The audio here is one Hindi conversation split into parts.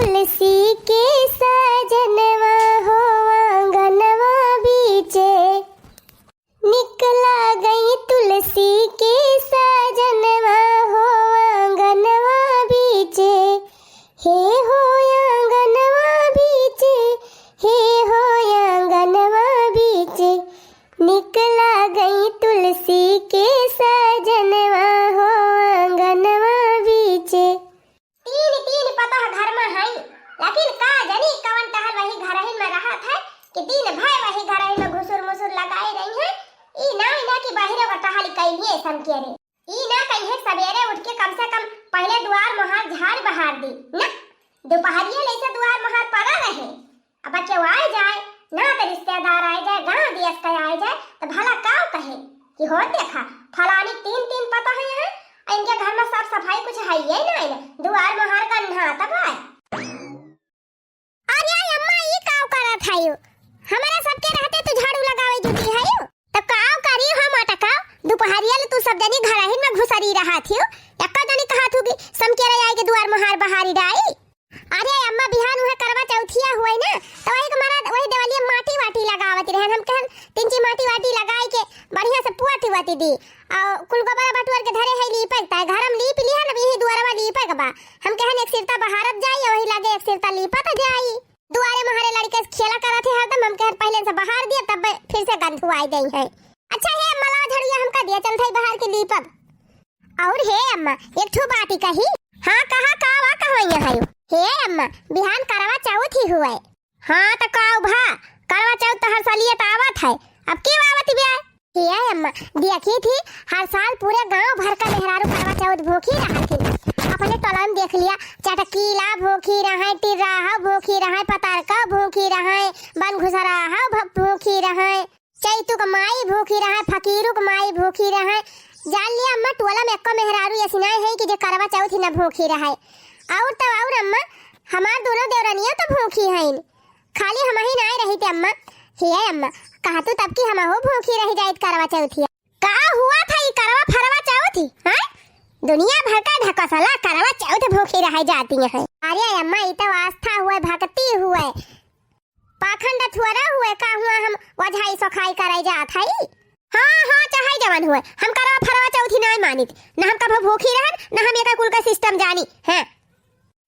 तुलसी के सजनवा हो आंगनवा बीचे, निकला गई तुलसी के सजनवा हो आंगनवा बीचे, हे हो आंगनवा बीचे, हे हो आंगनवा बीचे, निकला गई तुलसी के सजनवा हो आंगनवा बीचे। तीन तीन पता घर में है, लेकिन का जानी कवन टहल वही घर ही में रहा था कि दिन भर वही घर ही में घुसुर मुसुर लगाई रही है। ई ना कि बाहर का टहल कइए समके रे, ई ना कहिए सवेरे उठ के कम से कम पहले द्वार मोहर झाड़ बहार दी ना, दोपहरिया ले से द्वार मोहर पड़ा रहे। अब केहू आ जाए ना तो रिश्तेदार आ जाए, गांव दियस का आ जाए तो भला काव कहे कि हो देखा फलानी तीन तीन पता है यहाँ, इनके घर में साफ सफाई कुछ है ही नहीं ना, द्वार मोहर का नहाता है। अरे अम्मा ये काव करत है यो, हमारा सबके रहते तू झाड़ू लगावे जुटी है यो, तब काव करी हम अटका दोपहरिया ले तू सब जनी घर ही में घुसरी रहा थियो, एक्का जनी कहा थू कि समकेरे आए के द्वार मोहर बहारी डाई। अरे अम्मा बिहान हुए करवा चौथिया हुए ना, तो वही हमारा वही देवालिया माटी वाटी लगावत रहन, हम कहन तिनची माटी वाटी लगाई के बढ़िया से पुआटी वाटी दी और कुल गोबर बटुअर के धरे है लीपक ता घर हम लीप लिया ना, यही दुआरवा लीपक बा, हम कहन एक सिरता बहारत जाई वही लागे एक सिरता लीपत जाई। दुआरे महारे लड़के खेला करत है हरदम, हम कहन पहले से बहार दिए तब फिर से गंध हुआई गई है। अच्छा है मला झड़िया हमका दिया चल थई बाहर के लीपब। और हे अम्मा एक ठो बाटी कही, हां कहा कावा कहइया है हे अम्मा बिहान करवा चौथ ही हुए। हां त काव भा करवा चौथ तो हर साल ये आवत है, अब क्यों आवत बे? हे अम्मा देखी थी हर साल पूरे गांव भर का मेहरारू करवा चौथ भूखी रहा थी, अपने टोलन देख लिया चटकीला भूखी रहे, टिर्राहा भूखी रहे, पतारका भूखी रहे, बन घुसराहा भूखी रहे, चैतु का माई भूखी रहे, फकीरू का माई भूखी रहे। जान लिया अम्मा टोला में एक्को मेहरारू ऐसी नहीं है कि जो करवा चौथ न भूखी रहे। और तो और अम्मा हमार दोनों देवरानियां तो भूखी हैं, खाली हम ही नहीं रही थे अम्मा। हे अम्मा कहा तो तब की हम हो भूखी रह जाए करवा चौथिया। का हुआ था ये करवा फरवा चौथी हैं? दुनिया भर का ढकसला करवा चौथ भूखी रह जाती है। अरे अम्मा ये तो आस्था हुए भक्ति हुए पाखंड थोड़ा हुए, का हुआ हम वझाई सखाई करे जात है। हां हां चाहे जवान हुए हम करवा फरवा चौथी नहीं मानित ना, हम कब भूखी रहन ना हम एका कुल का सिस्टम जानी है।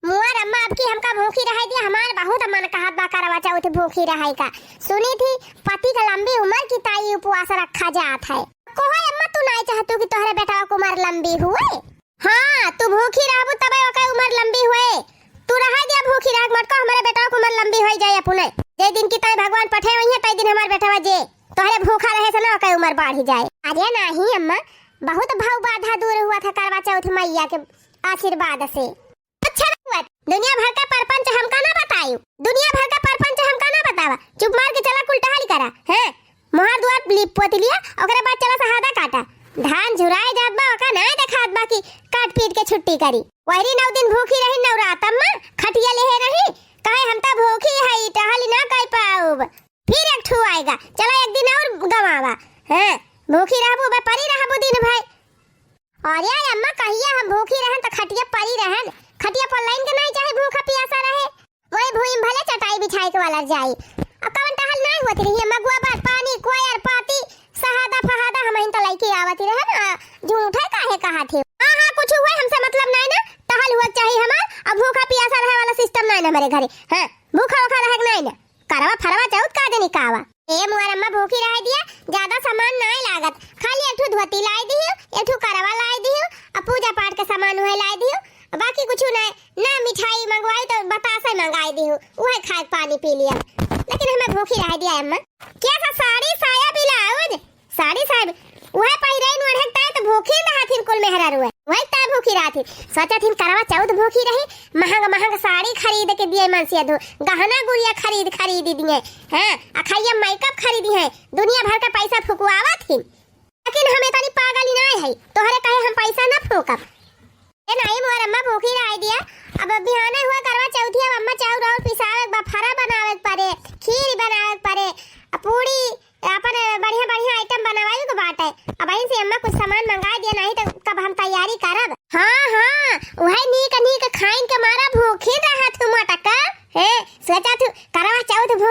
मुआर अम्मा अब की हमका भूखी रह दिया, हमार बहुत मन कहत बा करवा चौथ भूखी रहे का। सुनी थी पति का लंबी उम्र की ताई उपवास रखा जात है। कोई अम्मा तू नहीं चाहतू कि तोहरे बेटा को उम्र लंबी हुए? हां तू भूखी रहबू तबे ओकर उम्र लंबी हुए, तू रह दिया भूखी रह मत को हमारे बेटा को उम्र लंबी हो जाए अपने। जे दिन की ताई भगवान पठे वही तई दिन हमार बेटा जे तोहरे भूखा रहे से ना ओकर उम्र बढ़ जाए। अरे नहीं अम्मा बहुत भाव बाधा दूर हुआ था करवा चौथ मैया के आशीर्वाद से। अच्छा दुनिया भर का परपंच हमका ना बतायू, दुनिया भर का परपंच हमका ना बतावा, चुप मार के चला कुल टहल करा हैं, मोहर दुआर लिप पोत लिया ओकरे बाद चला सहादा काटा, धान झुराए जात बा ओका ना देखात बा कि काट पीट के छुट्टी करी। वही 9 दिन भूखी रही नवरात अम्मा खटिया लेहे रही, कहे हम त भूखी है टहल ना कर पाऊब, फिर एक ठू आएगा चला एक दिन और गवावा हैं, भूखी रहबू बे परी रहबू दिन भाई। और यार अम्मा कहिया हम भूखी रहन त खटिया परी रहन, खटिया पर लाइन के नहीं चाहे भूखा प्यासा रहे, वही भूई भले चटाई बिछाई के वाला जाई। अब कवन टहल नहीं होत रही मगुआ बात पानी कोयर पाती सहादा फहादा हम इन त लइके आवत रहन, झूठा काहे कहा थे। हां हां कुछ हुए हमसे मतलब नहीं ना, टहल हुआ चाहिए हमार, अब भूखा प्यासा रहे वाला सिस्टम नहीं ना मेरे घरे हैं, भूखा वखा रहे नहीं ना, करवा फरवा चौथ का जनी कावा। ए मुआर अम्मा भूखी रह दिया, ज्यादा सामान नहीं लागत, खाली एक ठो धोती लाई दियो, एक ठो करवा लाई दियो, अब पूजा पाठ के सामान हुए लाई दियो, बाकी कुछ नहीं ना, मिठाई मंगवाई तो बतासे मंगाई दियो, उहे खाए पानी पी लिया, लेकिन हमें भूखी रह दिया अम्मा। क्या था साड़ी साया ब्लाउज साड़ी साहब उहे पहिरे न ओढ़ता तो भूखी रहथिन कुल मेहरारू वही ता भूखी रहथिन, सोचथिन करवा चौथ भूखी रही, महंगा महंगा साड़ी खरीद के दिए मनसिया दो, गहना गुड़िया खरीद दिए हैं, अखैया मेकअप खरीदी है, दुनिया भर का पैसा फुकवावत थी, लेकिन हमें तनी पागल नहीं है, तोहरे कहे हम पैसा ना फूकब। ए नहीं मोर अम्मा भूखी रह दिया, अब बिहाने हुआ करवा चौथी, अब अम्मा चाउर और पिसावे बफारा बनावे पड़े, खीर बनावे पड़े, पूरी अपन बढ़िया बढ़िया आइटम बनवाई को बात है, अब यहीं से अम्मा कुछ सामान मंगा दिया, नहीं तो कब हम तैयारी करब। हाँ हाँ वही नीक नीक खाइन के मारा भूखी रहा तुम टका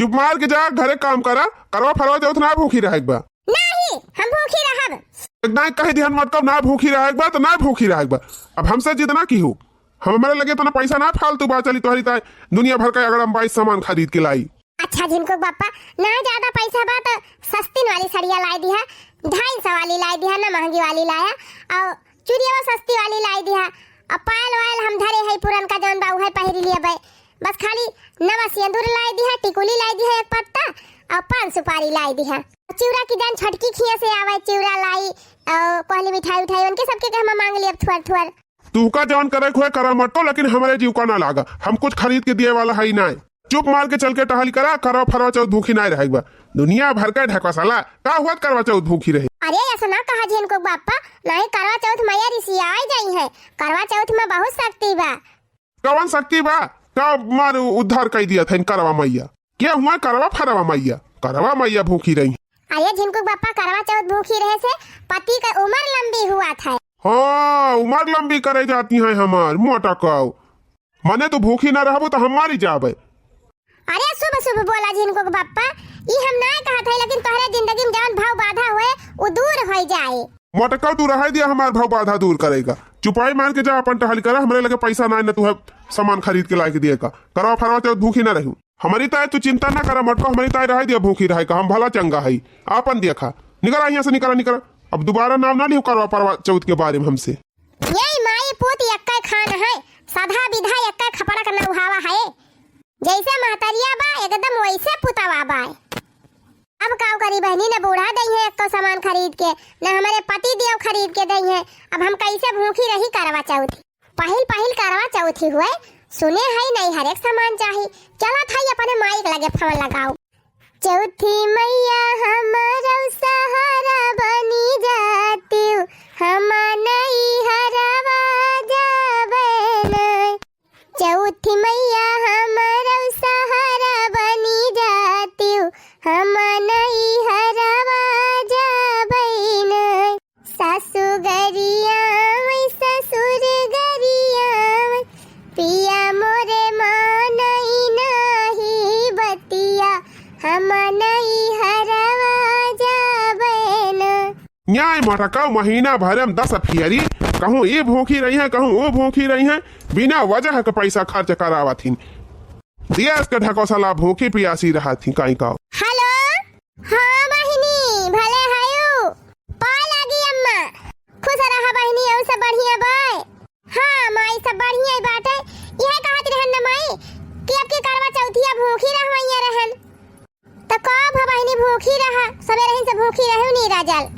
चुप मार के जा घरे काम करा करवा फरवा चौथ ना भूखी रहे बा नहीं हम भूखी रहब। ना कहे ध्यान मत कब ना भूखी रहे बा तो ना भूखी रहे बा। अब हमसे जितना की हो हम हमारे लगे तो ना पैसा ना फालतू बात चली तुम्हारी ताई दुनिया भर का अगर हम 22 सामान खरीद के लाई। अच्छा जिनको पापा ना ज्यादा पैसा बा तो सस्ती वाली सड़िया लाई दिया, 250 वाली लाई दिया, ना महंगी वाली लाया और चूड़िया सस्ती वाली लाई दिया। अब पायल वायल हम धरे है पुरन का जौन बा उहे पहिर लिए बे, बस खाली नवा सिंदूर लाई दिया, टिकुली लाई दिया एक पत्ता और 5 सुपारी लाई दिया। चिवड़ा की जान छटकी खिया से आवे चिवड़ा लाई और कोहली मिठाई उठाई उनके सबके के हम मांग लिए थोड़ थोड़। तू का जान करे खोए करा मत तो लेकिन हमारे जीव का ना लागा हम कुछ खरीद के दिए वाला है ही ना। चुप मार के चल के टहल करा करवा फरवा चौथ भूखी नहीं रहेगा। दुनिया भर का ढका साला का हुआ करवा चौथ भूखी रहे। अरे ऐसा ना कहा जिन को बापा, नहीं करवा चौथ मैया ऋषि आई जाई है, करवा चौथ में बहुत शक्ति बा। कौन शक्ति बा का मार उद्धार कर दिया था इन करवा मैया क्या हुआ करवा फरवा मैया करवा मैया भूखी रही। अरे जिनको बापा करवा चौथ भूखी रहे से पति का उम्र लंबी हुआ था। हाँ उम्र लंबी करे जाती है हमार मोटा काऊ मने तो भूखी ना रहबो तो हम मारी जाबे। अरे सुबह सुबह बोला जिनको बापा ये हम ना कहा था लेकिन तोहरे जिंदगी में जौन भाव बाधा हुए वो दूर हो जाए। मोटका तू रह दिया हमार भाव बाधा दूर करेगा। चुपाई मार के जा अपन टहल करा हमरे लगे पैसा ना न तू है सामान खरीद के लाके दिएगा करवा फरवा चौथ भूखी ना रहू। हमारी ताय तू चिंता ना करा मटको हमारी ताय रह दिया भूखी रहे का हम भला चंगा है आपन देखा निकला यहाँ से निकला अब दोबारा नाम ना लियो करवा फरवा चौथ के बारे में हमसे। यही माई पूत यक्का खान है सदा विधा यक्का खपड़ा का नौहावा है जैसे महतरिया बा एकदम वैसे पुतावा बा। अब काव करी बहनी ने बूढ़ा दई है एक तो सामान खरीद के न हमारे पति देव खरीद के दई है। अब हम कैसे भूखी रही करवा चौथ पहिल करवा चौथी हुए सुने है नहीं हर एक सामान चाहिए। चला था अपने माइक लगे फोन लगाओ। चौथी मैया हमारा सहारा बनी जाती हम नहीं हरवा जावे न। चौथी मैया हमारा सहारा बनी जाती हम नहीं हरवा जावे न। सासु गरिया ससुर गरिया पिया मोरे मानई नहीं बतिया हम नहीं हरवा जावे न। न्याय मोटका महीना भर में 10 फियरी कहूँ ये भूखी रही है कहूँ वो भूखी रही है बिना वजह का पैसा खर्च करावा थी दिया इसका ढकोसला भूखी पियासी रहा थी कहीं का। हेलो हाँ बहिनी भले हायो पाय लागी अम्मा खुश रहा बहिनी और सब बढ़िया बाय। हाँ माई सब बढ़िया ही बात है यह कहत रहन न माई कि अब की करवा चौथिया भूखी रहवैया रहन तो कब बहिनी भूखी रहा सबे रही से भूखी रहू नी राजल।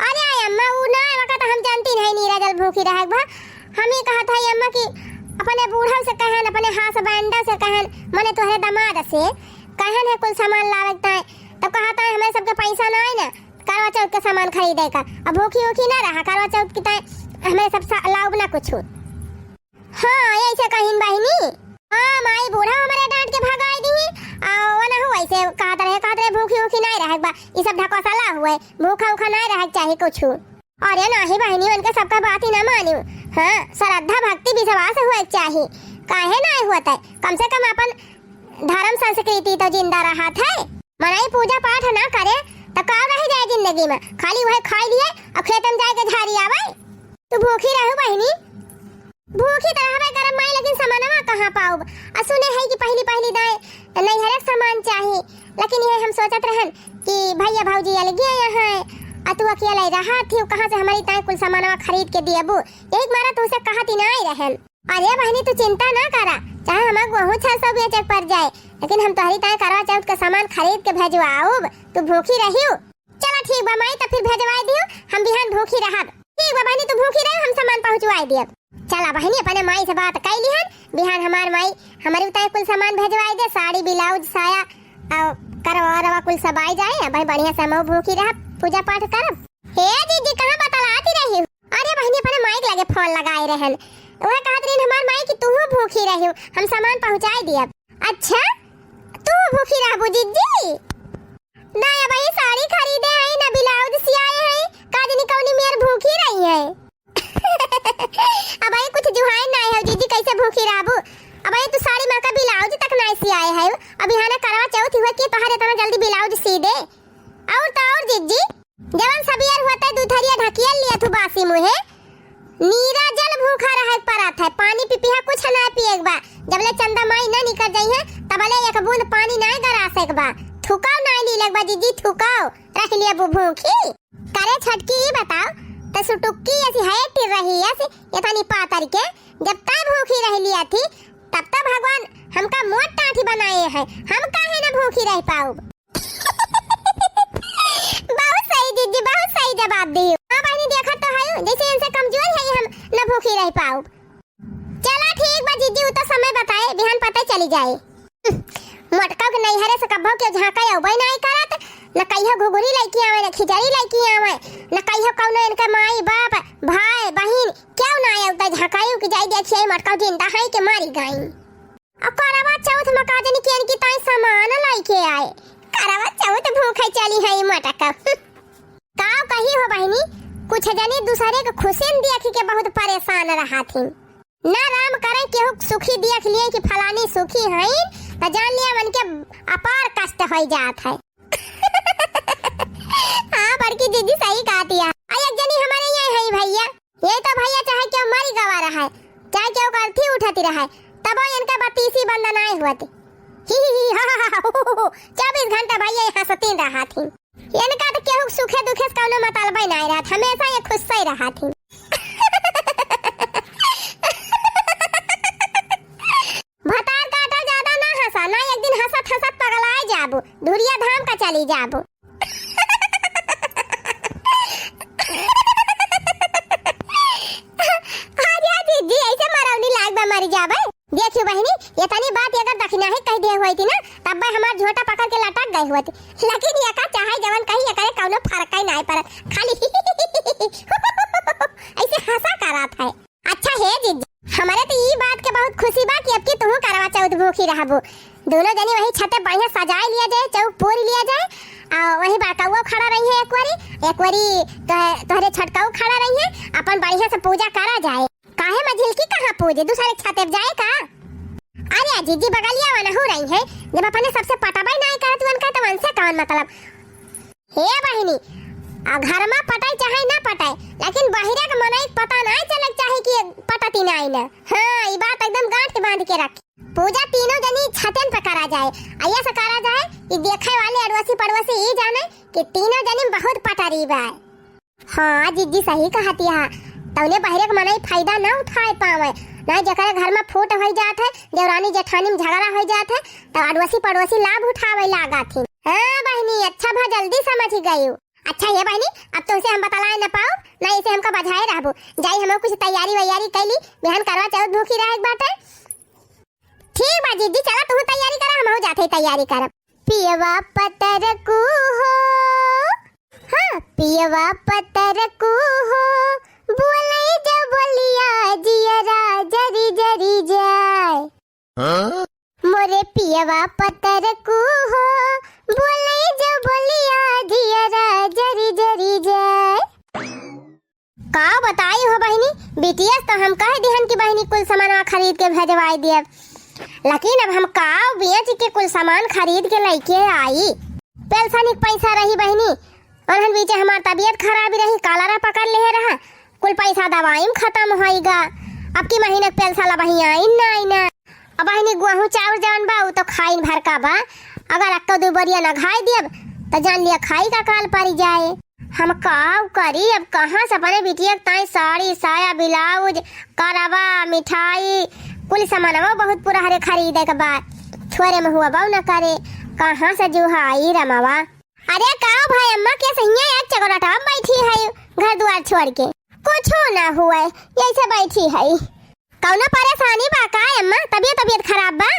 अरे अम्मा उ ना वक्त हम जानती नहीं नी राजल भूखी रहा बा। हम ही कहा था अम्मा कि अपने बूढ़ा से कहन अपने हाथ बांडा से कहन मने तोहरे दामाद से कहन है कुल सामान लावता है तो कहता है हमें सबके पैसा ना है ना करवा चौथ के सामान खरीदे का। अब भूखी वूखी ना रहा करवा चौथ की हमें सब लाभ ना कुछ। हाँ ऐसे कहिन बहिनी हाँ माई बूढ़ा हमारे डांट के भगाई दी और ना हो ऐसे कहते रहे भूखी वूखी नहीं रहे बा ये सब ढकोसला हुए भूखा उखा नहीं रहे चाहिए कुछ। अरे नहीं बहनी उनके सबका बात ही ना मानी। हाँ श्रद्धा भक्ति विश्वास हुए चाहिए काहे नहीं होता है कम से कम अपन धर्म संस्कृति तो जिंदा रहा था। मनाई पूजा पाठ ना करे तो का रह जाए जिंदगी में खाली वह खा लिए और खेत में जाके झाड़ी आवे। तू भूखी रहू बहनी भूखी तो रहबे गरम माई लेकिन सामानवा कहां पाऊ। सुने है कि पहली दाए नहीं हर एक सामान चाहिए लेकिन ये हम सोचत रहन कि भैया भौजी अलग यहाँ तू अकेले रहा थी कहाँ से हमारी ताई कुल सामानवा खरीद के दिएबू एक मारा तो उसे कहती ना ही रहन। अरे बहनी तू चिंता ना करा चाहे हमारे गेहूं 600 बेचक पड़ जाए लेकिन हम तुम्हारी ताई करवा चौथ का सामान खरीद के भेजवाओ। तू भूखी रहियो चलो ठीक बा माई तो फिर भेजवाई दियो हम बिहान भूखी रहब। ठीक बा बहनी तू भूखी रह हम सामान पहुंचवाई दियब। चला बहनी अपने माई से बात कर लिहन बिहान हमार माई हमारी ताई कुल सामान भेजवाई दे साड़ी ब्लाउज साया और करवा कुल सब आई जाए भाई बढ़िया से हम भूखी रह पूजा पाठ करब। हे दीदी कहां बतलाती रही। अरे बहनी अपने माई लगे फोन लगाए रहन वह कहत रही हमार माई कि तू भूखी रही हम सामान पहुंचाई दियब। अच्छा तू भूखी रहबू जीजी ना भाई साड़ी खरीदे है ना ब्लाउज सियाए है काजनी कौनी मेर भूखी रही है। अब भाई कुछ जुहाई ना है जीजी कैसे भूखी रहबू अब ये तू साड़ी माँ का ब्लाउज तक नहीं सियाए है। अब यहाँ करवा चौथ हुआ कि तोहरे इतना जल्दी ब्लाउज सी दे। और तो और जीजी जवन सबियर होता है दूधरिया ढकिया लिया तू बासी मुहे नीरा जल भूखा रहे परात है। पानी पीपिया कुछ ना पिए एक बा। जबले चंदा माई ना निकल जाई है तबले एक बूंद पानी नहीं गरा सक बा। थुकाओ नहीं ली लग बा जीजी थुकाओ रख लिया भूखी करे छटकी ही बताओ तो सुटुक्की ऐसी है टिर रही ऐसी ये थानी पातर के जब तक भूखी रह लिया थी तब तक भगवान हमका मोट टाठी बनाए हैं। हम काहे ना भूखी रह पाऊ। बहुत सही जीजी बहुत सही जवाब दी। हां बहनी देखा तो है जैसे इनसे कमजोर है हम ना भूखी रह पाऊ। चला ठीक बा जीजी वो तो समय बताए बिहान पता चली जाए। मोटका के नहीं हरे से कब्बो के झाका अबे नहीं करत न कहियो घुघुरी लइकी आवे न खिचड़ी लइकी आवे न कहियो कौनो इनका माई बाप भाई बहन क्यों ना आए उता झाकायू कि जाई देखिए मोटका जिंदा है के मारी गई। अब करवा चौथ में काजनी के इनकी ताई सामान लइके आए। करवा चौथ भूखे चली है मोटका। काव कही हो बहनी कुछ जनी दूसरे के खुशी देख के बहुत परेशान रहा थी। ना राम करे केहू सुखी देख लिए कि फलानी सुखी है तो जान लिया मन के अपार कष्ट हो जात है। हाँ बड़की दीदी सही कहा दिया। एक जनी हमारे यहाँ है भैया ये तो भैया चाहे क्यों मारी गवा रहा है चाहे क्यों करती उठाती रहा है तब इनका बत्तीसी बंदा नहीं हुआ थी। 24 घंटा भैया यहाँ सतीन रहा थी। इनका तो केहू सुखे दुखे से कौनो मतलब नहीं रहा हमेशा ये खुश ही रहा थी। भतार काटा ज्यादा ना हंसा ना एक दिन हंसत हंसत पगलाए जाबो धुरिया धाम का चली जाबो। आजा दीदी ऐसे मरौनी लाग बा मर जाबे। देखियो बहनी ये तनी बात अगर दखना है कह दे हुई थी ना तब हमार झोटा पकड़ के लटक गई हुई थी। लेकिन ये का चाहे जवन कहीं ये करे कौनो फर्क ही नहीं पड़त खाली ऐसे हंसा करत है। अच्छा है जीजी हमारे तो ये बात के बहुत खुशी बा कि अब की तू करवा चौथ भूखी रहबो। दोनों जनी वही छते बढ़िया सजाए लिया जाए चौक पूरी लिया जाए और वही बड़काऊ खड़ा रही है एक वारी तोहरे छटकाऊ खड़ा रही है अपन बढ़िया से पूजा करा जाए। काहे मझिलकी कहां पूजे दूसरे छते जाए का। अरे जीजी बगलिया वाला हो रही है जब अपने सबसे पटाबाई नहीं करत वन का तो वन से कौन मतलब हे बहनी घर में पटाई चाहे ना पटाई लेकिन बाहर के मनाई पता नहीं चलक चाहे कि पटती नहीं ना। हाँ ये बात एकदम गांठ के बांध के रख। पूजा तीनों जनी छतन पे करा जाए ऐसा से करा जाए कि देखे वाले अड़ोसी पड़ोसी ये जाने कि तीनों जनी बहुत पटारी बा। हाँ जीजी सही कहती है तौने बाहर के मनाई फायदा ना उठाए पावे नहीं जकरे घर में फूट हो जात है देवरानी जेठानी में झगड़ा हो जात है तो अड़ोसी पड़ोसी लाभ उठावे लागा थी। हाँ बहनी अच्छा भा जल्दी समझ गई। अच्छा ये बहनी अब तो उसे हम बतलाए न पाओ ना इसे हमका बधाए रहबो जाई हम कुछ तैयारी वैयारी कैली बिहान करवा चौथ भूखी रहे एक बात है। ठीक बा दीदी चला तू तैयारी कर हम हो जाते तैयारी करब। पियवा पतर को हो हाँ पियवा पतर को हो बोले जब बोलिया जियरा जरी जरी जाए मोरे पियवा पतर को हो बोले जब बोलिया जियरा जरी जरी जाए। का बताई हो बहनी बीटीएस तो हम कह दिहन की बहनी कुल सामान खरीद के भेजवाई दिए लेकिन अब हम का बेच के कुल सामान खरीद के लेके आई पेंशन पैसा रही बहनी और हम बीच हमार तबीयत खराब रही कालारा पकड़ ले रहा कुल पैसा दवाई में खत्म होएगा। अब की महीने पेंशन ला बही आई ना अब बहनी गेहूं चावल जवन बा तो खाइन भर का बा अगर अक्का दो बरिया न खाई दियब तो जान लिया खाई का काल पड़ जाए। हम काव करी अब कहाँ से अपने बिटिया ताई साड़ी साया ब्लाउज करवा मिठाई कुल सामान बहुत पूरा हरे खरीदे के बाद छोरे में हुआ बहु न करे कहाँ से जुहाई रमावा। अरे काव भाई अम्मा के सही एक चगोराटा बैठी है घर द्वार छोड़ के कुछ ना हुआ ऐसे बैठी है कौनो परेशानी बा का अम्मा तबीयत खराब बा।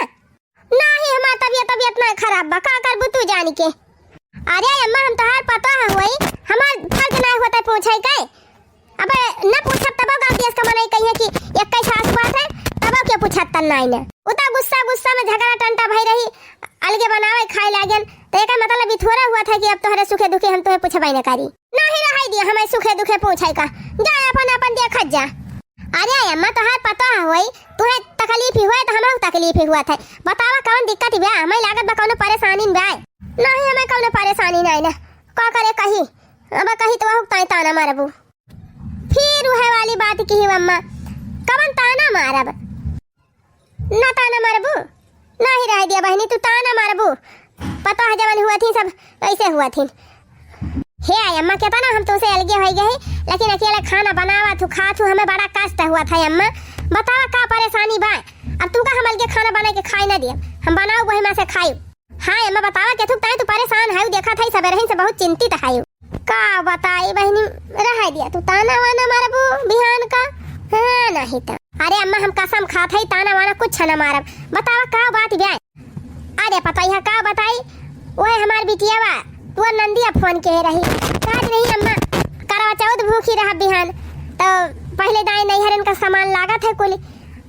नहीं हमार तबीयत ना खराब बा का करबू तू जान के। अरे अम्मा हम तोहार पता है होई हमार फर्ज ना होता पूछे के अबे न पूछत तब गांव देश का मनाई कहिए कि एक कई सास बात है तब के पूछत नहीं ना उता गुस्सा में झगड़ा टंटा भई रही अलगे बनावे खाए लागल तो एका मतलब भी थोड़ा हुआ था कि अब तोहरे सुखे दुखे हम तोहे पूछबई न करी नहीं रहाई दिया हमें सुखे दुखे पूछे का जा अपन देखत जा। अरे अम्मा तोहार पता होई तुहे तकलीफ ही हुए तो हमहू तकलीफ ही हुआ था। बतावा कौन दिक्कत बा? हमें लागत बा कौनो परेशानी बा? नहीं हमें कौनो परेशानी नहीं ना। का करे कही अब कही तो ताई ताना मारबू। फिर वह वाली बात की अम्मा कवन ताना मारब? ना ताना मारबू नहीं रह दिया बहनी तू ताना मारबू। पता है जवन हुआ थी सब ऐसे हुआ थी। हे अम्मा कहता ना हम तुमसे अलगे हो गए लेकिन अकेला खाना बनावा तू खा तू हमें बड़ा कष्ट हुआ था अम्मा। बतावा का परेशानी बा? अब तू का हम अलगे खाना बना के खाई ना दिया हम बनाओ वही में से खाई। हाँ अम्मा बतावा के तू परेशान है देखा था सब रही से बहुत चिंतित है। का बताई बहनी रह दिया तू ताना वाना मारबू बिहान का? हाँ नहीं तो अरे अम्मा हम कसम खात है ताना वाना कुछ न मारब। बतावा का बात बा? अरे पता है का बताई ओए हमार बिटिया बा तू नंदिया फोन के रही कहत रही अम्मा करवा चौथ भूखी रह बिहान तो पहले दाई नैहरन का सामान लागत है कुल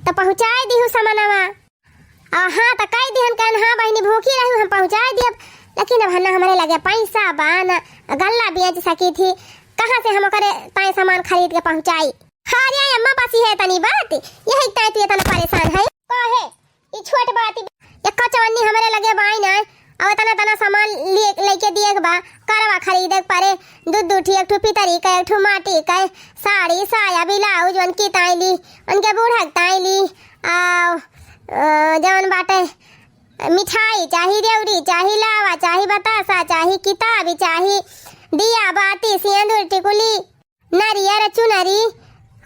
तो पहुँचाए दी सामानवा। हाँ तो कह दी हम कहन हाँ बहनी भूखी रही हम पहुँचाए दी लेकिन अब हन्ना हमारे लगे पैसा बाना गल्ला बेच सकी थी कहाँ से हम करे ताई सामान खरीद के पहुँचाई। हाँ रे अम्मा बस है तनी बात यही ताई तू इतना परेशान है कहे ये छोट बात एक चवन्नी हमारे लगे बाई ना अब तना सामान लेके दिए बा करवा खरीदे परे दूध दूठी एक ठू पितरी का एक ठू माटी का साड़ी साया ब्लाउज उनकी ताईली उनके बूढ़क ताईली जवन बाटे मिठाई चाही रेवड़ी चाही लावा चाही बतासा चाही किताब चाही दिया बाती सिंदूर टिकुली नरियर चुनरी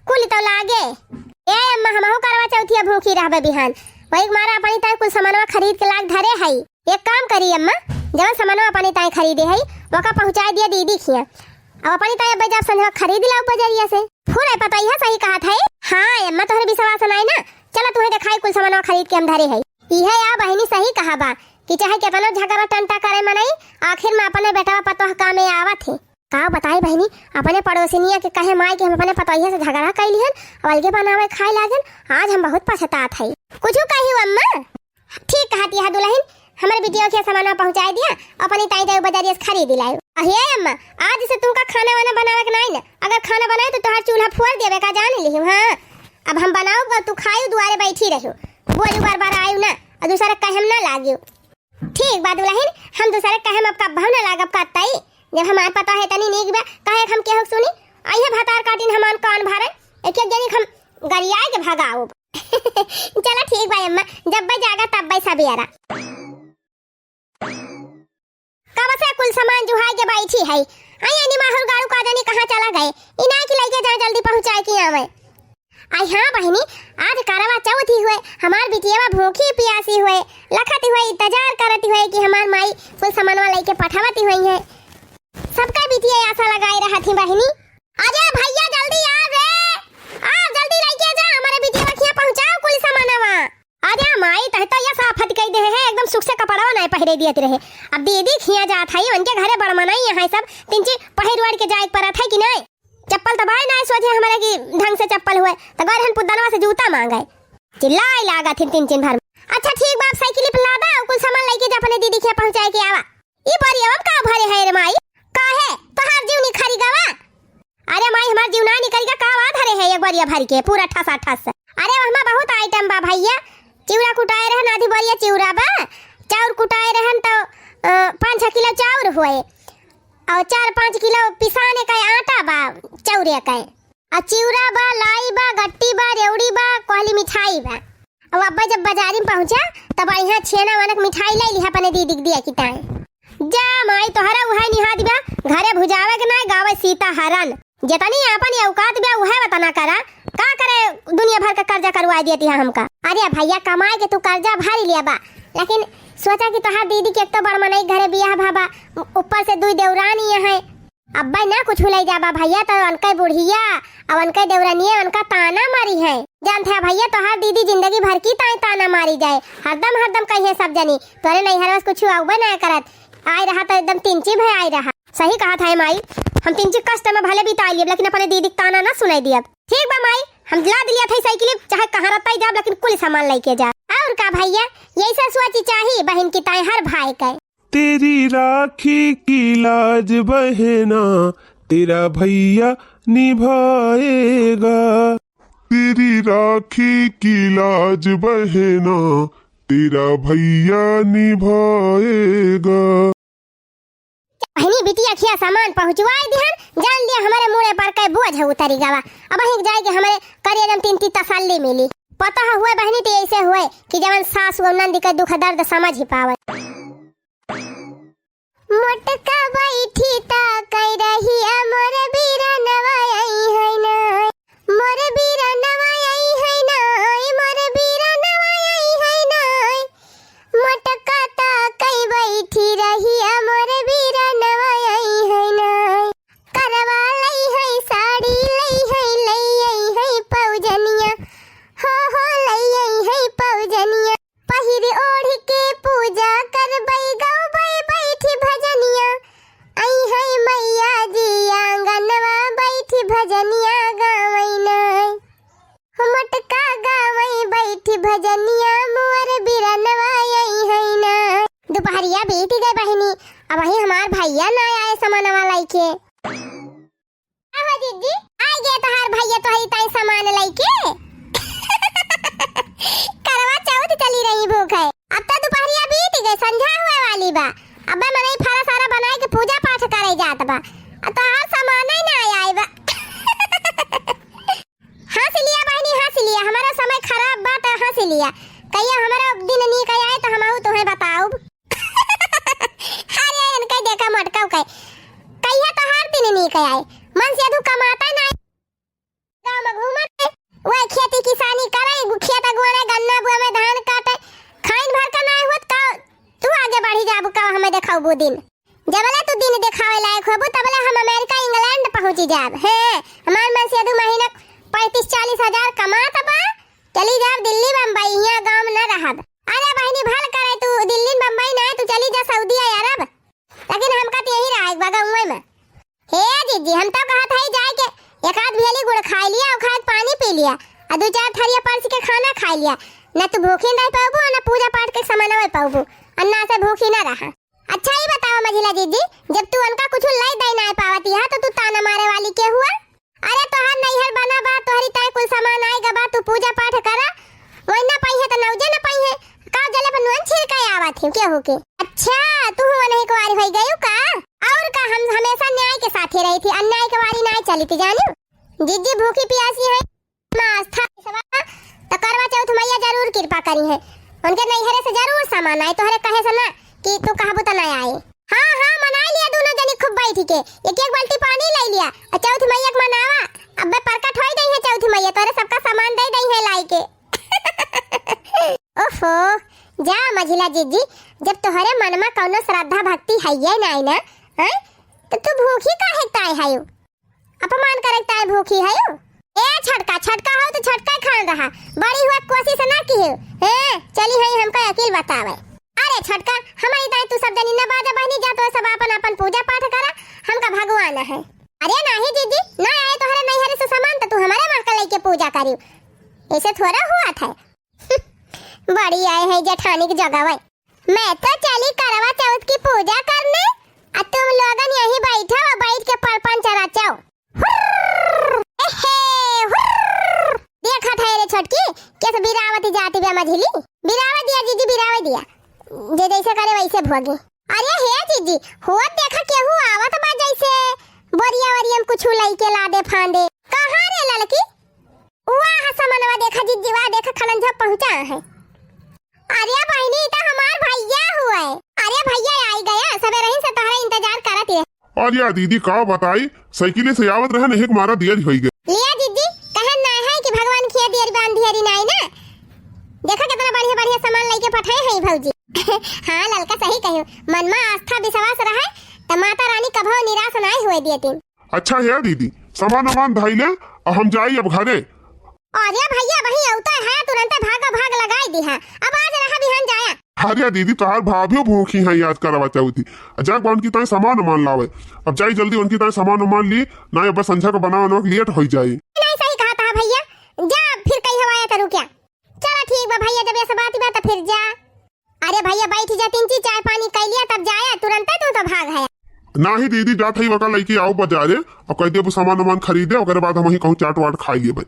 कुल तो लागे। ए अम्मा हमहू करवा चौथिया भूखी रहबे बिहान वही मारा अपनी ताई कुछ सामानवा खरीद के लाग धरे है। एक काम करी अम्मा जब सामानवा अपनी ताई खरीदे है वका पहुंचा दिया दीदी खिया अब अपनी ताई अब जब संध्या खरीद लाओ बजरिया से फूल पता है सही कहा था। हाँ अम्मा तोहरे विश्वास नहीं ना चलो तुम्हें दिखाई कुल सामानवा खरीद के हम धरे है। यह या बहनी सही कहा बा कि चाहे कितना झगड़ा टंटा करे मनाई आखिर में अपने बेटा पतोह काम में आवत है। का बताई बहनी अपने पड़ोसिनिया के कहे माई के हम अपने पतोहिया से झगड़ा कैली हन और अलगे बनावे खाए लागन आज हम बहुत पछतात है। कुछ कही अम्मा ठीक कहती है दुल्हन हमारे बिटिया के सामान पहुंचाई दिया अपनी ताई ताई बाजारिया से खरीद लायो। अहे अम्मा आज से तुमका खाना वाना बनावे के नहीं ना अगर खाना बनाए तो तोहार चूल्हा फोड़ देवे का जान ली। हाँ अब हम बनाऊगा तू खायू दुआरे बैठी रहो बोलू बार बार आयु ना और दूसरा कहे ना लागियो। ठीक बात दुल्हन हम दूसरा कहे अब कब ना लागब कतई जब हमार पता है तनी नीक बा कहे हम के हो सुनी आइए भातार काटिन हमान कान भरे एक एक जनी हम गरियाए के भगाओ। चला ठीक भाई अम्मा जब भाई जागा तब भाई सवेरा कब से कुल सामान जुहाई के बैठी है आई एनी माहौल गाड़ू का जानी कहां चला गए इना की लेके जा जल्दी पहुंचाए की आवे। आई हाँ बहनी आज करवा चौथ हुए हमार बिटिया भूखी प्यासी हुए लखती हुए इंतजार करती हुए कि हमार माई कुल सामानवा लेके पठावती हुई है। सबका बिटिया आशा लगाई रहा थी बहनी अरे भैया जल्दी आ रे आ जल्दी लेके जा हमारे बिटिया खिया पहुंचाओ कुल सामानवा। अरे माई तहता या साफत कई दे है एकदम सुख से कपड़वा नहीं पहरे दियत रहे अब दीदी खिया जात है उनके घरे बड़मनाई यहाँ सब तिनची पहिरवाड़ के जाए पर है कि नहीं चप्पल तो भाई नहीं सोचे हमारे की ढंग से चप्पल हुए तो गरहन पुदनवा से जूता मांगे चिल्लाई लागा थी तीन तीन भर। अच्छा ठीक बाप साइकिल पे लादा कुल सामान लेके जा अपने दीदी के पहुंचाए के आवा। ई बारी अब का भरे है रे माई काहे तोहार जीव निखरी गवा? अरे माई हमार जीव ना निकल का वा धरे है एक बारिया भर के पूरा ठसा ठस। अरे हमें बहुत आइटम बा भैया चिवड़ा कुटाए रहन आधी बारिया चिवड़ा बा चाउर कुटाए रहन तो 5-6 किलो चाउर हुए और 4-5 किलो पिसाने का आटा बा चौरे का और चिवड़ा बा लाई बा गट्टी बा रेवड़ी बा कोहली मिठाई बा। अब अब्बा जब बाजारी में पहुंचा तब यहाँ छेना वानक मिठाई ले ली अपने दीदी दिया की ताए जा माई तोहरा उहा निहाद बा घरे भुजावे के ना गावे सीता हरन जतनी अपन औकात बा उहा बतना करा का करे दुनिया भर का कर्जा करवा दियती है हमका। अरे भैया कमाए के तू कर्जा भर लिया बा लेकिन सोचा कि तोहार दीदी के एक तो बड़मनई घरे बियाह भाबा ऊपर से दुई देवरानी है अब्बा ना कुछ ले जाबा भैया तो उनका बुढ़िया और उनका देवरानिया उनका ताना मारी है जानते है भैया तोहार दीदी जिंदगी भर की ताना मारी जाए हरदम कहिए सब जनी तोरे नैहर कुछ आउबे ना करत आई रहा तो एकदम तिनची भय आई रहा। सही कहा था माई हम तिनची कष्ट में भले बिता लिए लेकिन अपने दीदी ताना ना सुनाई दिया। ठीक बा माई हम ला दिया था साइकिल चाहे कहाँ रहता ही जा लेकिन कुल सामान लेके जा। और का भैया यही सब सोची चाहिए बहन की ताई हर भाई का तेरी राखी की लाज बहना तेरा भैया निभाएगा तेरी राखी की लाज बहना तेरा भैया निभाएगा। बहनी बिटिया खिया सामान पहुंचवाए दिहन, जान लिया हमारे मुड़े पर के बोझ है उतरी गवा। अब ही जाएगी हमारे करियर तीन तीन तसल्ली मिली। पता हुए बहनी तो ऐसे हुए कि जवन सास व नंद के दुख दर्द समझ ही पावे। मोटका बैठी ता कह रही मोर बीरा नवाई है ना, मोर बीरा नवाई है ना, मोर बीरा नवाई है ना। मोटका ता कह बैठी रही मोर बीरा नवाई है ना। करवा लई है साड़ी लई है पौजनिया, हो लई है पौजनिया। पहिर ओढ़ के पूजा करबई गौबई बैठी भजनिया। आई है मैया जी आंगनवा बैठी भजनिया गावई नई। मटका गावई बैठी भजनिया मोर बिरनवा आई है ना। दोपहरिया बीत गई बहनी, अब ही हमार भैया ना आए सामानवा लाइके। आहो दीदी आ गए तहार भैया तोहरी ताई सामान लाइके। करवा चौथ चली रही भूख है, अब तो दोपहरिया बीत गई, संध्या हुए वाली बा। अब मनई फरा सारा बनाए के पूजा पाठ करे जात बा, तो हर सामान ही ना आए बा। हंस लिया बहनी हंस लिया, हमारा समय खराब बा तो हंस लिया। कहिया हमारा दिन नी कह आए तो हमहू तुम्हें बताऊब। अरे इनके देखा मटका कह कहिया तो हर दिन नी कह आए, मन से अधू कमाता ना गांव में घूमत वह खेती किसानी करे, खेत गुआरे गन्ना बुआ में धान काटे, खाइन भर का ना होत का तू आगे बढ़ी जाबू का हमें देखाबू दिन। जबले तू दिन दिखावे लायक होबू तबले हम अमेरिका इंग्लैंड पहुंची जाब। है हमार मन से दो महीना 35-40 हजार कमात बा, चली जाब दिल्ली बम्बई, यहाँ गांव न रहब। अरे बहनी भल करे तू दिल्ली बम्बई ना तू चली जा सऊदी अरब, लेकिन हमका तो यही रहा बा गांव में। हे दीदी हम तो कहत है जाए के एक आध भेली गुड़ खा लिया और खाद पानी पी लिया और 2-4 थरिया परस के खाना खा लिया, न तू भूखी नहीं पाबू न पूजा पाठ के सामान नहीं पाबू, अन्ना से भूखी ना रहा। अच्छा ही बताओ मझिला दीदी, जब तू उनका कुछ लाई दई ना पावती है तो तू ताना मारे वाली के हुआ? अरे तोहर नैहर बना बा, तोहरी ताई कुल सामान आएगा बा, तू पूजा पाठ करा वही ना पाई है तो नौजे ना पाई है का जले पर नुन छिड़ के आवत है के होके। अच्छा तू हुआ नहीं कुवारी होई गई का? और का हम हमेशा न्याय के साथे रही थी, अन्याय के वारी नहीं चली थी जानी। जिज्जी भूखी प्यासी है आस्था तो करवा चौथ मैया जरूर कृपा करी है, उनके नैहरे से जरूर सामान आए, तोहरे कहे से ना कि तू कहबू तो ना आए। हाँ हाँ मना लिया दोनों जनी खूब बैठ के, एक एक बाल्टी पानी ले लिया और चौथ मैया के मनावा। अब बे प्रकट होई गई है चौथ मैया, तोरे सबका सामान दे गई है लाई के। ओफो जा मझिला जीजी, जब तोहरे मन में कौनो श्रद्धा भक्ति है ये नहीं ना, हैं तो तू भूखी काहे ताई है? अपमान करे ताई भूखी है? ए छटका छटका हो तो छटका खान रहा, बड़ी हुआ कोशिश ना की हो। चली है हमका अकेल बतावे। अरे छटका हमारी ताई तू सब जनी ना बाजा बहनी जा, तो सब अपन अपन पूजा पाठ करा, हमका भगवान है। अरे नहीं दीदी ना आए तोहरे नैहरे से सामान तो तू हमारे मां का लेके पूजा करी, ऐसे थोड़ा हुआ था। बड़ी आए है जेठानी की जगह। मैं तो चली करवा चौथ की पूजा करने, और तुम लोगन यहीं बैठो और बैठ के परपन चराचाओ। देखा था रे छोटकी कैसे बिरावती जाती बे मझली, बिरावा दिया जीजी बिरावा दिया, जे जैसे करे वैसे भोगी। अरे हे जीजी हुआ देखा केहू आवत बा जैसे बोरिया वरियम कुछ लाई के लादे फांदे। कहां रे लड़की? वाह समनवा देखा जीजी, वाह देखा खलंझा पहुंचा है। अरे बहनी तो हमार भैया हुआ है। अरे भैया आई गया, सबे रही से तहरा इंतजार करत है। अरे दीदी का बताई साइकिल से आवत रहे नहीं मारा दिया होई गए। लिया दीदी कहन ना है कि भगवान खिया दियर बांध दियरी नहीं ना, देखा कितना बढ़िया बढ़िया सामान लेके पठाए हैं भौजी। हां ललका सही कहियो, मन में आस्था विश्वास रहे तो माता रानी कभो निराश नहीं हुए दियती। अच्छा है दीदी सामान धाइले और हम जाई अब घरे। अरे भैया वही औता है तुरंत भाग लगाई दी है, अब आज रहा बिहान जाया। अरे दीदी तोहार भाभी भूखी है याद करवा चौथी, जा उनकी ताई सामान मान लावे, अब जाई जल्दी उनकी ताई सामान मान ली ना, अब संझा का बना लेट हो जाए। नहीं सही कहा था भैया, जा फिर कहीं हवाया करूं क्या? चलो ठीक बा भैया, जब ऐसा बात ही बात फिर जा। अरे भैया बैठ जा, 3 चाय पानी कर लिया तब जाया, तुरंत तू तो भाग है। ना ही दीदी जात ही वका लेके आओ बाजारे और कह दे सामान खरीदे, ओकरे बाद हम ही कहूं चाट वाट खाई लिए।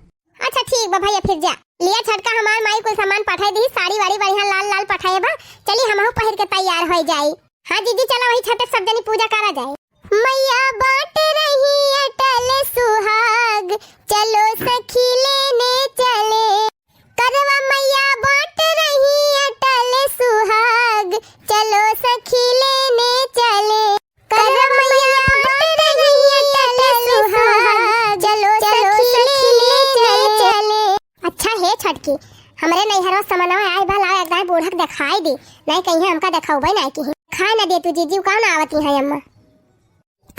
अच्छा ठीक बा भैया फिर जा लिया छटका हमार माई को सामान पठाई दी साड़ी वाड़ी बढ़िया लाल लाल पठाए बा चली हमहू पहिर के तैयार हो जाई। हाँ जीजी चलो वही छठ सब जनी पूजा करा जाए। मैया बांट रही अटल सुहाग चलो सखी लेने चले करवा मैया बांट रही अटल सुहाग चलो सखी लेने चले करवा मैया बांट रही अटल सुहाग चलो सखी लेने चले। अच्छा है छटकी हमरे नैहरो समनवा आए भला एकदम बूढ़क दिखाई दी नहीं कहीं हमका दिखाऊबे नहीं की खाए ना दे तू जीजी कौन आवती है अम्मा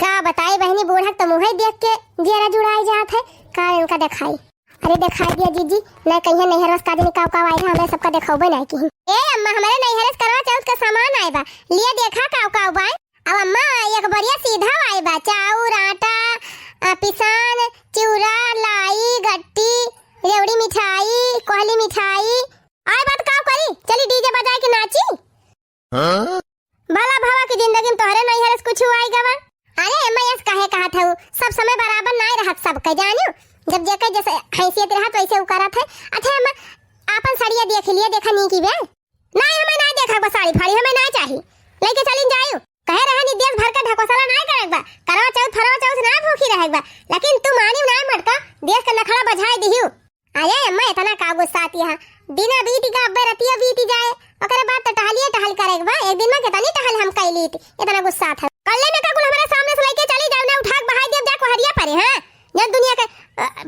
का बताई बहनी बूढ़क तो मुँह देख के जरा जुड़ाई जात है का इनका दिखाई अरे दिखाई दिया जीजी नहीं कहीं नैहरस का दिन का आई हमें सबका दिखाऊबे नहीं की ए अम्मा हमारे नैहरस करवा चौथ का सामान आए बा लिए देखा का बाय अब अम्मा एक बढ़िया सीधा आए बा चाउर आटा पिसान चिवड़ा लाई गट्टी रेवड़ी मिठाई कोहली मिठाई आए बात का करी चली डीजे बजा के नाची भला भावा की जिंदगी में तोहरे नैहरस कुछ आई गवा अरे अम्मा यस काहे कहा था सब समय बराबर नहीं रहत सब के जानियो जब जेके जैसे हैसियत रहत वैसे उ करत है। अच्छा अम्मा आपन साड़िया देख लिया देखा नहीं की बे नहीं हमें नहीं देखा बा साड़ी फाड़ी हमें नहीं चाहिए लेके चलिन जायो कहे रहा नी देश भर का ढकोसला नहीं करक बा करवा चौथ ना भूखी रहक बा लेकिन तू मानी नहीं मटका देश का नखड़ा बजाई दिहियो। अरे अम्मा इतना का गुस्सा आती है बिना बीती का अब्बे रतिया बीती जाए ओकरे बाद तो टहल करक बा एक दिन में कितनी टहल हम कैली इतना गुस्सा था कल्ले में का कुल हमारे सामने से लेके चली जाओ ना उठाक बहाई देव जा को हरिया परे हां जब दुनिया के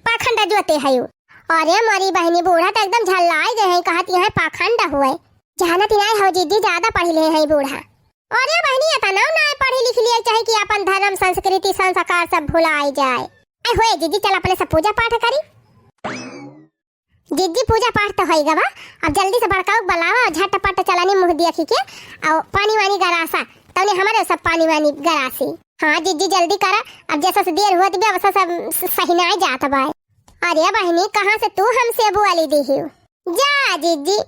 पाखंड जोते है यू। अरे मारी बहनी बूढ़ा तो एकदम झल्लाई गए हैं कहती है पाखंड हुए जानत नहीं हो जीजी ज्यादा पढ़ ले है बूढ़ा। अरे बहनी इतना ना पढ़ी लिख लिया चाहे कि अपन धर्म संस्कृति संस्कार सब भुलाई जाए। ए होए जीजी चल अपने सब पूजा पाठ करी जीजी पूजा पाठ तो होई गवा अब जल्दी से बड़काऊ बलावा झटपट चलानी मुंह देखी के और पानी वानी गरासा तने हमारे सब पानी वानी गरासी। हाँ जीजी जल्दी करा अब जैसा से देर हुआ तो वैसा सब सही ना जाता भाई। अरे बहनी कहाँ से तू हमसे बुआली दी ही जा जीजी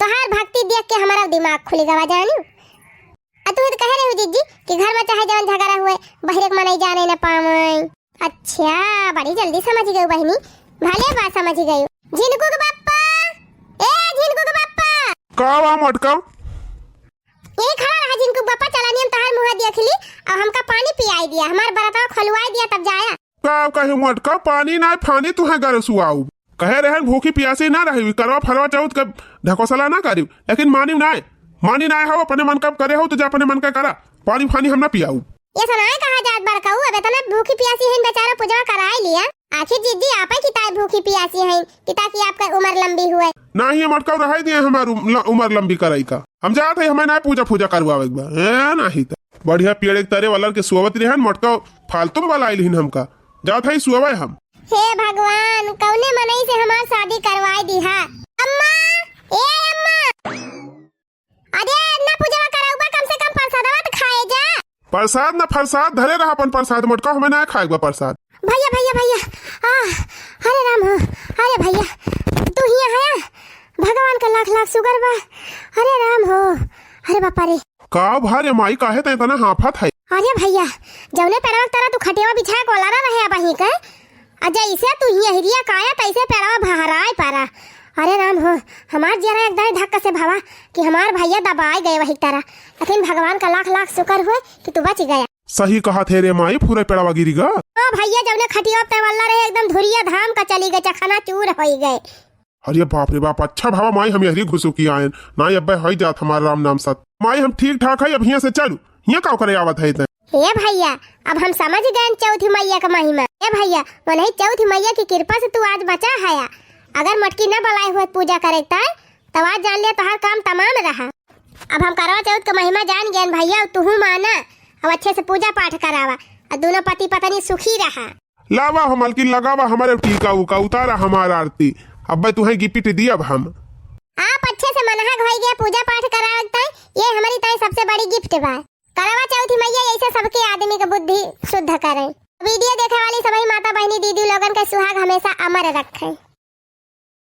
तोहार भक्ति देख के हमारा दिमाग खुली गवा जानी तू तो कह रहे हो जीजी कि घर में चाहे जवन झगड़ा हुए बहरे के मनाई जाने न पावे। अच्छा बड़ी जल्दी समझ गई बहनी भले बात समझ गई। झिनकू के पापा ए झिनकू के पापा का वा मटका ये खड़ा रहा जिनको पापा चलानी हम तहार मुंह देख ली और हमका पानी पियाई दिया हमार बरतवा खलवाई दिया तब जाया का कहे मटका पानी ना फानी तू है घर सुआऊ कहे रहे भूखी प्यासी ना रही करवा फरवा चौथ का ढकोसला ना करी लेकिन मानी ना हो अपने मन का करे हो तो जा अपने मन का करा पानी फानी हम ना पियाऊ ये सुनाए कहा जात बड़काऊ अब इतना भूखी प्यासी है बेचारा पूजा कराई लिया आखिर जीजी आपा की ताई भूखी प्यासी है कि ताकि आपका उम्र लंबी हुए ना ही मटका रह दिए हमार उम्र लंबी कराई का हम जात है हमें ना पूजा करवावे एक बार नहीं तो बढ़िया पेड़ एक तरे वाला के सुवत रहन मटका फालतू वाला आइलिन हमका जात है सुवे हम। हे भगवान कौने मनई से हमार शादी करवाई दी है अम्मा ए अम्मा अरे ना पूजा कराऊबा कम से कम प्रसादवा तो खाए जा प्रसाद ना प्रसाद धरे रहा अपन प्रसाद मटका हमें ना खाएगा प्रसाद। भैया अरे राम हो अरे भैया तू ही आया भगवान का लाख लाख शुक्र बा अरे राम हो अरे बापा रे का भारे माई काहे त इतना हाफत है। अरे भैया जौने पेड़वा तरह तू खटेवा बिछा कोलारा रहे बही का जैसे तू ही हरिया काया तैसे पेड़वा भहराए पारा। अरे राम हो हमार जरा एकदम धक्का से भावा कि हमार भैया दबाए गए वही तरह लेकिन भगवान का लाख लाख शुक्र हुए कि तू बच गया। सही कहा थे रे माई पूरे पेड़वा गिरी गा। हां भैया जौने खटिया पे वाला रहे एकदम धुरिया धाम का चली गए चखना चूर हो गए। अरे बाप रे बाप अच्छा भावा माई हम यही घुसू की आयन ना अब्बे हई जात हमारा राम नाम सत माई हम ठीक ठाक है अब यहाँ से चलू यहाँ का करे आवत है हे भैया अब हम समझ गए चौथी मैया का महिमा। हे भैया वही चौथी मैया की कृपा से तू आज बचा है अगर मटकी न बलाई हुए पूजा करे तब आज जान लिया तुम्हारा काम तमाम रहा। अब हम करवा चौथ का महिमा जान गए भैया तू माना अब अच्छे से पूजा पाठ करावा और दोनों पति पत्नी सुखी रहा। लावा हम मलकिन लगावा हमारे टीका उका उतारा हमारा आरती अब तुम्हें गिफ्ट दिया अब हम आप अच्छे से मनहा हो गया पूजा पाठ कराता ये हमारी ताई सबसे बड़ी गिफ्ट बा। करवा चौथी मैया ऐसे सबके आदमी का बुद्धि शुद्ध करे। वीडियो देखने वाली सभी माता बहनी दीदी लोगन का सुहाग हमेशा अमर रखे।